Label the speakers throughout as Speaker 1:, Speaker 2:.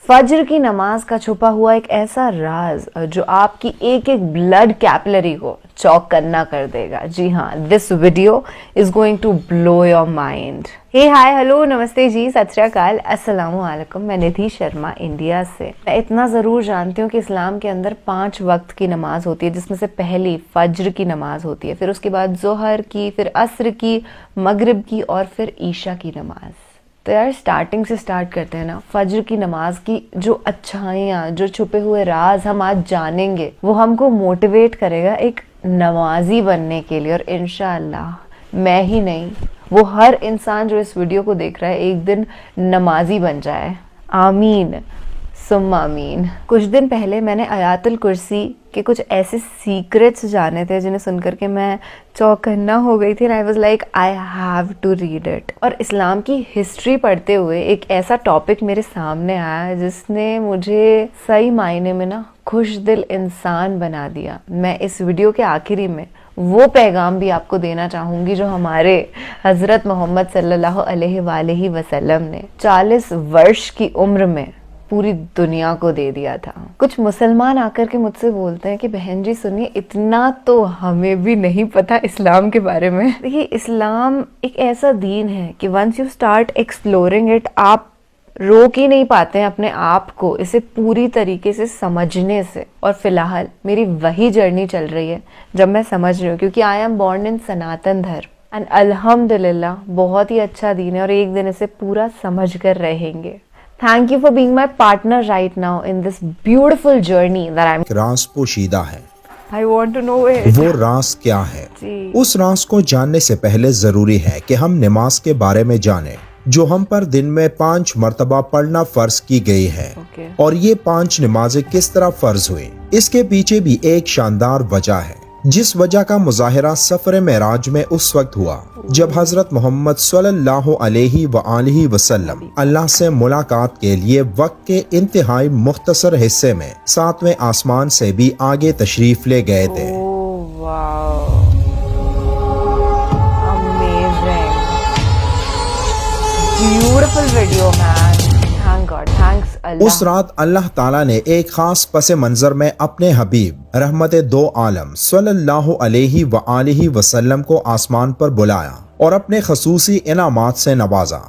Speaker 1: फज्र की नमाज का छुपा हुआ एक ऐसा राज जो आपकी एक एक ब्लड कैपिलरी को चौक करना कर देगा। जी हाँ, this video is going to blow your mind. Hey hi hello नमस्ते जी, सत श्री अकाल, अस्सलामु अलैकुम। मैं निधि शर्मा इंडिया से। मैं इतना ज़रूर जानती हूँ कि इस्लाम के अंदर 5 वक्त की नमाज होती है, जिसमें से पहली फज्र की नमाज होती है, फिर उसके बाद जोहर की, फिर असर की, मगरिब की और फिर ईशा की नमाज। तो यार स्टार्टिंग से स्टार्ट करते हैं ना। फज्र की नमाज की जो अच्छाइयाँ, जो छुपे हुए राज हम आज जानेंगे, वो हमको मोटिवेट करेगा एक नमाजी बनने के लिए। और इंशाअल्लाह मैं ही नहीं, वो हर इंसान जो इस वीडियो को देख रहा है एक दिन नमाजी बन जाए। आमीन सुम्मा आमीन। कुछ दिन पहले मैंने आयातुल कुर्सी के कुछ ऐसे सीक्रेट्स जाने थे जिन्हें सुनकर के मैं चौकन्ना हो गई थी। I was like I have to read it. और इस्लाम की हिस्ट्री पढ़ते हुए एक ऐसा टॉपिक मेरे सामने आया जिसने मुझे सही मायने में ना खुश दिल इंसान बना दिया। मैं इस वीडियो के आखिरी में वो पैगाम भी आपको देना चाहूँगी जो हमारे हज़रत मोहम्मद सल्लल्लाहु अलैहि वसल्लम ने 40 वर्ष की उम्र में पूरी दुनिया को दे दिया था। कुछ मुसलमान आकर के मुझसे बोलते हैं कि बहन जी सुनिए, इतना तो हमें भी नहीं पता इस्लाम के बारे में। देखिए, इस्लाम एक ऐसा दीन है कि once you start exploring it, आप रोक ही नहीं पाते हैं अपने आप को इसे पूरी तरीके से समझने से। और फिलहाल मेरी वही जर्नी चल रही है जब मैं समझ रही हूँ, क्योंकि आई एम बॉर्न इन सनातन धर्म एंड अल्हम्दुलिल्लाह बहुत ही अच्छा दीन है और एक दिन इसे पूरा समझ कर रहेंगे। Thank you for being my partner right now in this beautiful journey that I'm.
Speaker 2: राज पोशीदा है।
Speaker 1: I want to know it.
Speaker 2: वो राज क्या है?
Speaker 1: जी।
Speaker 2: उस राज को जानने से पहले जरूरी है कि हम नमाज के बारे में जानें, जो हम पर दिन में 5 मर्तबा पढ़ना फर्ज की गई है। और ये 5 नमाजें किस तरह फर्ज हुई, इसके पीछे भी एक शानदार वजह है, जिस वजह का मुजाहिरा सफर मेराज में उस वक्त हुआ जब हजरत मोहम्मद सल्लल्लाहु अलैहि वसल्लम अल्लाह से मुलाकात के लिए वक्त के इंतहाई मुख्तसर हिस्से में 7वें आसमान से भी आगे तशरीफ ले गए थे। उस रात अल्लाह ताला ने एक खास पसे मंजर में अपने हबीब रहमत दो आलम सल्लल्लाहु अलैहि वसल्लम को आसमान पर बुलाया और अपने खसूसी इनामात से नवाजा।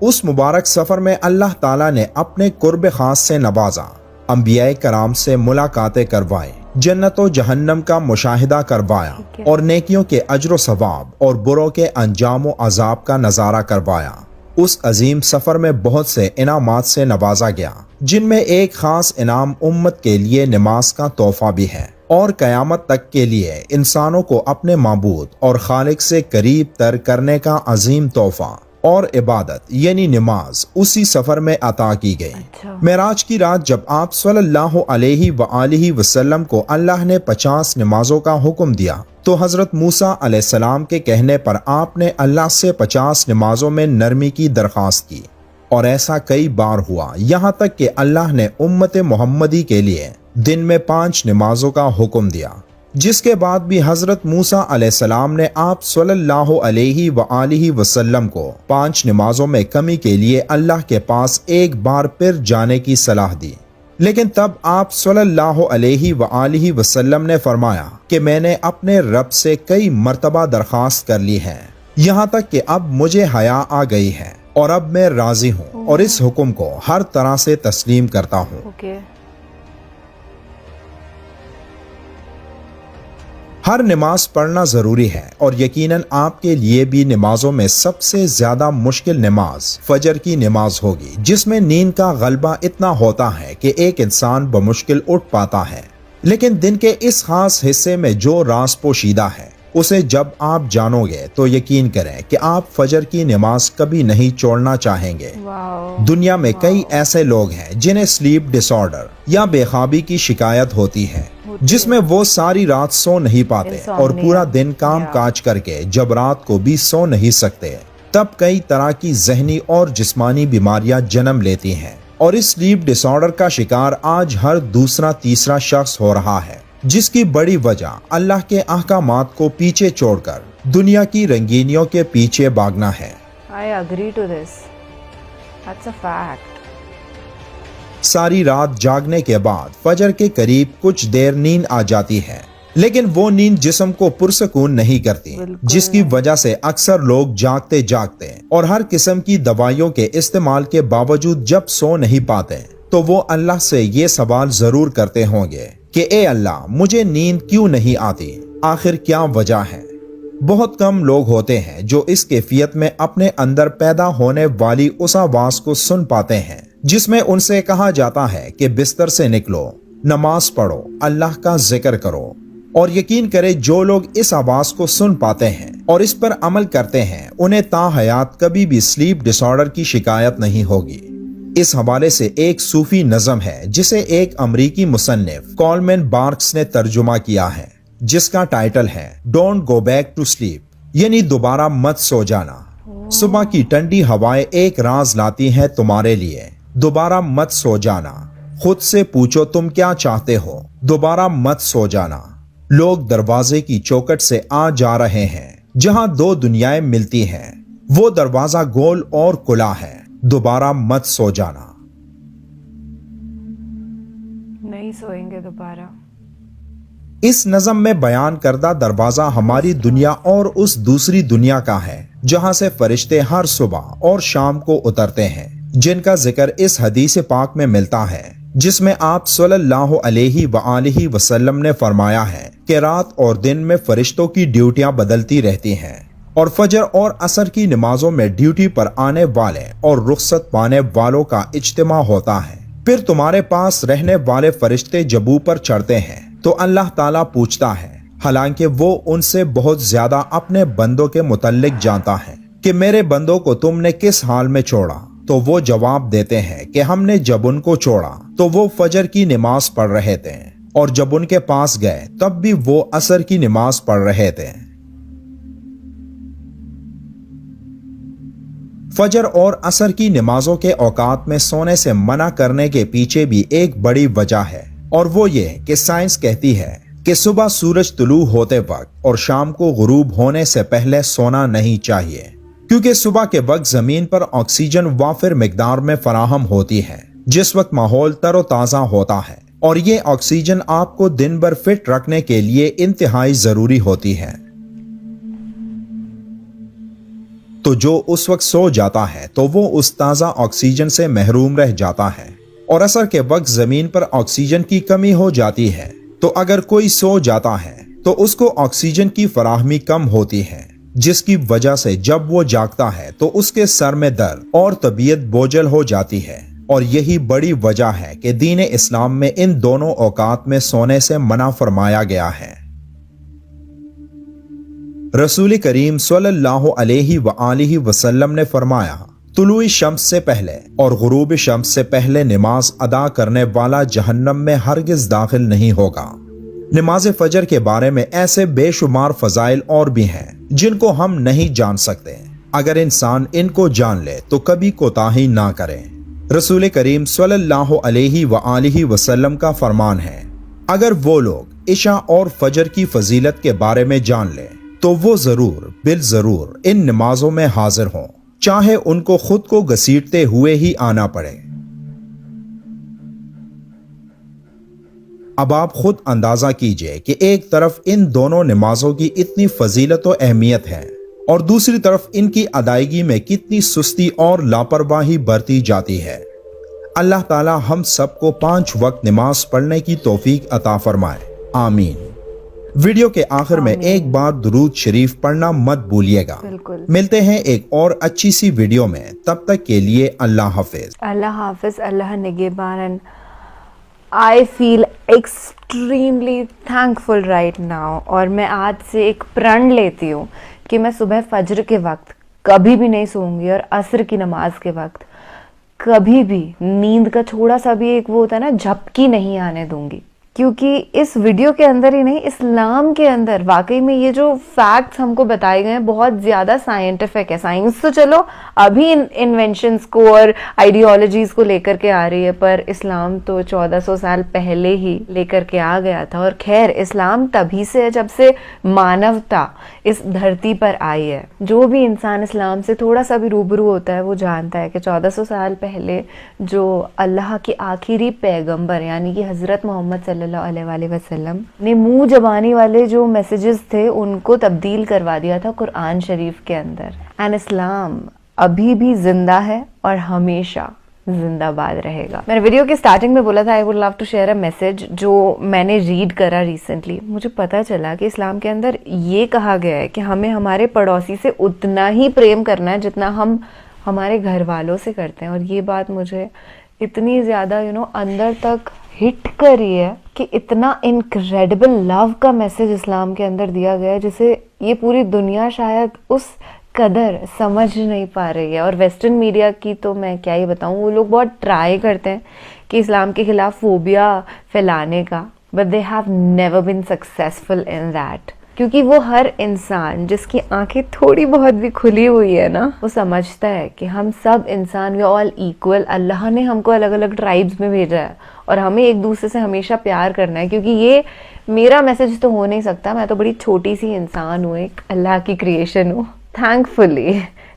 Speaker 2: उस मुबारक सफर में अल्लाह ताला ने अपने कुर्ब खास से नवाजा, अंबियाए कराम से मुलाकातें करवाई, जन्नत और जहन्नम का मुशाहिदा करवाया और नेकियों के अजर सवाब और बुरों के अंजाम और अजाब का नजारा करवाया। उस अजीम सफर में बहुत से इनामात से नवाजा गया, जिनमें एक खास इनाम उम्मत के लिए नमाज का तोहफा भी है और कयामत तक के लिए इंसानों को अपने माबूद और खालिक से करीब तर करने का अजीम तोहफा और इबादत यानी नमाज उसी सफर में अता की गई। मेराज की रात जब आप सल्लल्लाहु अलैहि वसल्लम को अल्लाह ने 50 नमाजों का हुक्म दिया, तो हजरत मूसा अलैहिस्सलाम के कहने पर आपने अल्लाह से 50 नमाजों में नरमी की दरख्वास्त की। और ऐसा कई बार हुआ, यहाँ तक कि अल्लाह ने उम्मत मोहम्मदी के लिए दिन में 5 नमाजों का हुक्म दिया, जिसके बाद भी हजरत मूसा अलैहिस्सलाम ने आप सल्लल्लाहु अलैहि वसल्लम को 5 नमाजों में कमी के लिए अल्लाह के पास एक बार फिर जाने की सलाह दी। लेकिन तब आप सल्लल्लाहु अलैहि वसल्लम ने फरमाया कि मैंने अपने रब से कई मर्तबा दरख्वास्त कर ली है, यहाँ तक कि अब मुझे हया आ गई है और अब मैं राजी हूँ और इस हुक्म को हर तरह से तस्लीम करता हूँ। हर नमाज पढ़ना जरूरी है और यकीनन आपके लिए भी नमाजों में सबसे ज्यादा मुश्किल नमाज फजर की नमाज होगी, जिसमें नींद का गलबा इतना होता है कि एक इंसान बमुश्किल उठ पाता है। लेकिन दिन के इस खास हिस्से में जो राज पोशीदा है, उसे जब आप जानोगे तो यकीन करें कि आप फजर की नमाज कभी नहीं छोड़ना चाहेंगे। दुनिया में कई ऐसे लोग हैं जिन्हें स्लीप डिसऑर्डर या बेख्वाबी की शिकायत होती है, जिसमें वो सारी रात सो नहीं पाते और पूरा दिन काम काज करके जब रात को भी सो नहीं सकते, तब कई तरह की जहनी और जिस्मानी बीमारियां जन्म लेती हैं। और इस स्लीप डिसऑर्डर का शिकार आज हर दूसरा तीसरा शख्स हो रहा है, जिसकी बड़ी वजह अल्लाह के अहकामात को पीछे छोड़कर दुनिया की रंगीनियों के पीछे भागना है।
Speaker 1: I agree to this. That's a fact.
Speaker 2: सारी रात जागने के बाद फजर के करीब कुछ देर नींद आ जाती है, लेकिन वो नींद जिस्म को पुरसकून नहीं करती, जिसकी वजह से अक्सर लोग जागते जागते और हर किस्म की दवाइयों के इस्तेमाल के बावजूद जब सो नहीं पाते तो वो अल्लाह से ये सवाल जरूर करते होंगे कि ए अल्लाह, मुझे नींद क्यों नहीं आती, आखिर क्या वजह है। बहुत कम लोग होते हैं जो इस कैफियत में अपने अंदर पैदा होने वाली उस आवाज को सुन पाते हैं जिसमें उनसे कहा जाता है कि बिस्तर से निकलो, नमाज पढ़ो, अल्लाह का जिक्र करो। और यकीन करें, जो लोग इस आवाज को सुन पाते हैं और इस पर अमल करते हैं उन्हें ताहयात कभी भी स्लीप डिसऑर्डर की शिकायत नहीं होगी। इस हवाले से एक सूफी नज़म है जिसे एक अमरीकी मुसन्निफ कॉलमैन बार्क्स ने तर्जुमा किया है, जिसका टाइटल है don't go back to sleep, यानी दोबारा मत सो जाना। सुबह की ठंडी हवाएं एक राज लाती हैं तुम्हारे लिए, दोबारा मत सो जाना। खुद से पूछो तुम क्या चाहते हो, दोबारा मत सो जाना। लोग दरवाजे की चौखट से आ जा रहे हैं जहां दो दुनियाएं मिलती हैं, वो दरवाजा गोल और खुला है, दोबारा मत सो जाना।
Speaker 1: नहीं सोएंगे दोबारा।
Speaker 2: इस नज़म में बयान करदा दरवाजा हमारी दुनिया और उस दूसरी दुनिया का है जहां से फरिश्ते हर सुबह और शाम को उतरते हैं, जिनका जिक्र इस हदीस पाक में मिलता है, जिसमें आप सल्लल्लाहु अलैहि वआलिहि वसल्लम ने फरमाया है कि रात और दिन में फरिश्तों की ड्यूटियां बदलती रहती हैं और फजर और असर की नमाजों में ड्यूटी पर आने वाले और रुखसत पाने वालों का इज्तिमा होता है। फिर तुम्हारे पास रहने वाले फरिश्ते जब ऊपर चढ़ते हैं तो अल्लाह ताला पूछता है, हालांकि वो उनसे बहुत ज्यादा अपने बंदों के मुतल्लिक जानता है, कि मेरे बंदों को तुमने किस हाल में छोड़ा। तो वो जवाब देते हैं कि हमने जब उनको छोड़ा तो वो फजर की नमाज पढ़ रहे थे, और जब उनके पास गए तब भी वो असर की नमाज पढ़ रहे थे। फजर और असर की नमाजों के औकात में सोने से मना करने के पीछे भी एक बड़ी वजह है, और वो ये कि साइंस कहती है कि सुबह सूरज तुलू होते वक्त और शाम को गुरूब होने से पहले सोना नहीं चाहिए, क्योंकि सुबह के वक्त जमीन पर ऑक्सीजन वाफिर मिकदार में फराहम होती है, जिस वक्त माहौल तरोताजा होता है, और ये ऑक्सीजन आपको दिन भर फिट रखने के लिए इंतहाई जरूरी होती है। तो जो उस वक्त सो जाता है तो वो उस ताज़ा ऑक्सीजन से महरूम रह जाता है, और असर के वक्त जमीन पर ऑक्सीजन की कमी हो जाती है। तो अगर कोई सो जाता है तो उसको ऑक्सीजन की फराहमी कम होती है, जिसकी वजह से जब वो जागता है तो उसके सर में दर्द और तबीयत बोझल हो जाती है। और यही बड़ी वजह है कि दीन इस्लाम में इन दोनों औकात में सोने से मना फरमाया गया है। रसूल करीम सल्लल्लाहु अलैहि वआलिहि वसल्लम ने फरमाया, तुलुई शम्स से पहले और गुरूब शम्स से पहले नमाज अदा करने वाला जहन्नम में हरगिज दाखिल नहीं होगा। नमाज फजर के बारे में ऐसे बेशुमार फजाइल और भी हैं जिनको हम नहीं जान सकते। अगर इंसान इनको जान ले तो कभी कोताही ना करे। रसूल करीम सल्लल्लाहु अलैहि वआलिहि वसल्लम का फरमान है, अगर वो लोग इशा और फजर की फजीलत के बारे में जान ले तो वो जरूर बिल जरूर इन नमाजों में हाजिर हों, चाहे उनको खुद को घसीटते हुए ही आना पड़े। अब आप खुद अंदाजा कीजिए कि एक तरफ इन दोनों नमाजों की इतनी फजीलत और अहमियत है, और दूसरी तरफ इनकी अदायगी में कितनी सुस्ती और लापरवाही बरती जाती है। अल्लाह ताला हम सबको 5 वक्त नमाज पढ़ने की तौफीक अता फरमाए, आमीन। वीडियो के आखिर में एक बार दुरूद शरीफ पढ़ना मत भूलिएगा।
Speaker 1: बिल्कुल।
Speaker 2: मिलते हैं एक और अच्छी सी वीडियो में, तब तक के लिए अल्लाह हाफिज।
Speaker 1: अल्लाह हाफिज, अल्लाह निगहबान। And I feel extremely thankful right now. और मैं आज से एक प्रण लेती हूँ कि मैं सुबह फजर के वक्त कभी भी नहीं सोऊंगी, और असर की नमाज के वक्त कभी भी नींद का थोड़ा सा भी एक वो होता है ना झपकी नहीं आने दूंगी, क्योंकि इस वीडियो के अंदर ही नहीं, इस्लाम के अंदर वाकई में ये जो फैक्ट्स हमको बताए गए हैं बहुत ज़्यादा साइंटिफिक है. साइंस तो चलो अभी इन्वेंशंस को और आइडियोलॉजीज़ को लेकर के आ रही है, पर इस्लाम तो 1400 साल पहले ही लेकर के आ गया था. और खैर इस्लाम तभी से है जब से मानवता इस धरती पर आई है. जो भी इंसान इस्लाम से थोड़ा सा भी रूबरू होता है वो जानता है कि 1400 साल पहले जो अल्लाह के आखिरी पैगंबर यानी कि हज़रत मोहम्मद सल्लल्लाहु अलैहि वसल्लम ने मुंह जबानी वाले जो मैसेजेस थे उनको तब्दील करवा दिया था कुरान शरीफ के अंदर. एंड इस्लाम अभी भी जिंदा है और हमेशा जिंदाबाद रहेगा. मैंने वीडियो के स्टार्टिंग में बोला था I would love to share a message जो मैंने रीड करा रिसेंटली. मुझे पता चला कि इस्लाम के अंदर ये कहा गया है कि हमें हमारे पड़ोसी से उतना ही प्रेम करना है जितना हम हमारे घर वालों से करते हैं. और ये बात मुझे इतनी ज़्यादा अंदर तक हिट करी है कि इतना इनक्रेडिबल लव का मैसेज इस्लाम के अंदर दिया गया है जिसे ये पूरी दुनिया शायद उस कदर समझ नहीं पा रही है. और वेस्टर्न मीडिया की तो मैं क्या ही बताऊँ, वो लोग बहुत ट्राई करते हैं कि इस्लाम के खिलाफ फोबिया फैलाने का, but they have never been successful in that. क्योंकि वो हर इंसान जिसकी आंखें थोड़ी बहुत भी खुली हुई है ना, वो समझता है कि हम सब इंसान वी ऑल इक्वल. अल्लाह ने हमको अलग अलग ट्राइब्स में भेजा है और हमें एक दूसरे से हमेशा प्यार करना है. क्योंकि ये मेरा मैसेज तो हो नहीं सकता, मैं तो बड़ी छोटी सी इंसान हूँ, एक अल्लाह की क्रिएशन हूँ थैंकफुली,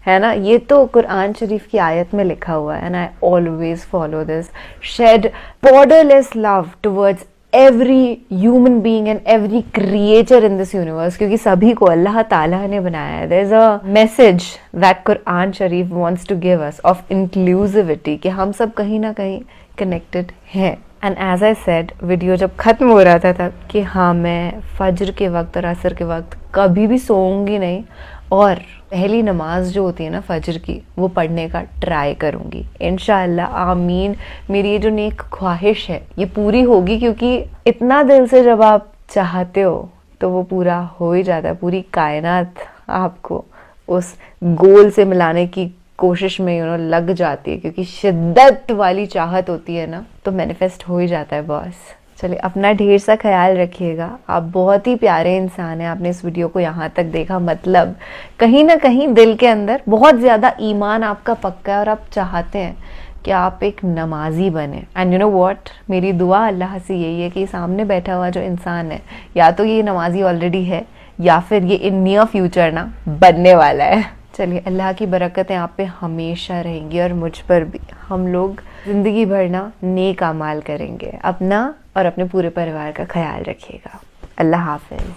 Speaker 1: है ना. ये तो कुरान शरीफ की आयत में लिखा हुआ है and I always follow this. Shed borderless love towards every human being and every creature in this universe, क्योंकि सभी को अल्लाह ताला ने बनाया है. There's a message that Quran Sharif wants to give us of inclusivity कि हम सब कहीं ना कहीं connected हैं. And as I said, video जब ख़त्म हो रहा था तब कि हाँ मैं फज्र के वक्त और असर के वक्त कभी भी सोऊंगी नहीं और पहली नमाज जो होती है ना फज्र की वो पढ़ने का ट्राई करूंगी इंशाअल्लाह. आमीन. मेरी ये जो नेक ख्वाहिश है ये पूरी होगी, क्योंकि इतना दिल से जब आप चाहते हो तो वो पूरा हो ही जाता है. पूरी कायनात आपको उस गोल से मिलाने की कोशिश में लग जाती है, क्योंकि शिद्दत वाली चाहत होती है ना तो मैनिफेस्ट हो ही जाता है बॉस. चलिए अपना ढेर सा ख्याल रखिएगा. आप बहुत ही प्यारे इंसान हैं. आपने इस वीडियो को यहाँ तक देखा, मतलब कहीं ना कहीं दिल के अंदर बहुत ज़्यादा ईमान आपका पक्का है और आप चाहते हैं कि आप एक नमाजी बने. एंड यू नो व्हाट, मेरी दुआ अल्लाह से यही है कि सामने बैठा हुआ जो इंसान है या तो ये नमाजी ऑलरेडी है या फिर ये इन नियर फ्यूचर ना बनने वाला है. चलिए अल्लाह की बरकतें आप पे हमेशा रहेंगी और मुझ पर भी. हम लोग ज़िंदगी भर ना नेक अमाल करेंगे. अपना और अपने पूरे परिवार का ख्याल रखिएगा. अल्लाह हाफिज़.